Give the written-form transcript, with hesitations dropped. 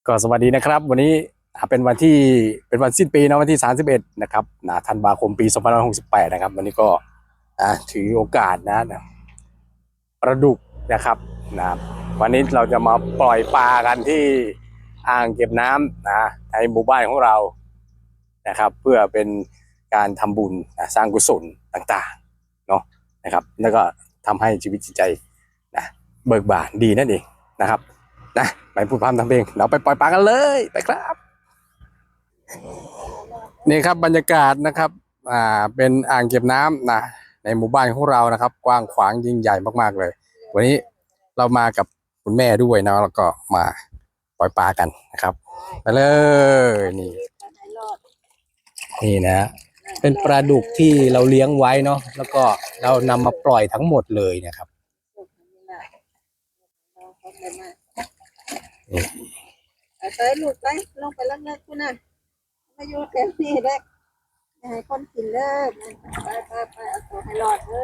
ก็สวัสดีนะครับวันนี้เป็นวันที่เป็นวันสิ้นปีนะวันที่31นะครับธันวาคมปี2568นะครับวันนี้ก็ถือโอกาสประดุกนะครับนะวันนี้เราจะมาปล่อยปลากันที่อ่างเก็บน้ำในหมู่บ้านของเรานะครับเพื่อเป็นการทำบุญสร้างกุศลต่างๆเนาะนะครับแล้วก็ทำให้ชีวิตจิตใจเบิกบานดีนั่นเองนะครับไปพูดพร่ำทำเพลงเราไปปล่อยปลากันเลยไปครับนี่ครับบรรยากาศนะครับเป็นอ่างเก็บน้ำในหมู่บ้านของเรานะครับกว้างขวางยิ่งใหญ่มากๆเลยวันนี้เรามากับคุณแม่ด้วยนะแล้วก็มาปล่อยปลากันนะครับไปเลยนี่นะเป็นปลาดุกที่เราเลี้ยงไว้เนาะแล้วก็เรานำมาปล่อยทั้งหมดเลยนะครับไปลูกไปลงไปลักเลิกคุณน่ะมาอยู่เต็มที่ได้ให้คนกินเลิกไปเอาตัวให้รอดเด้อ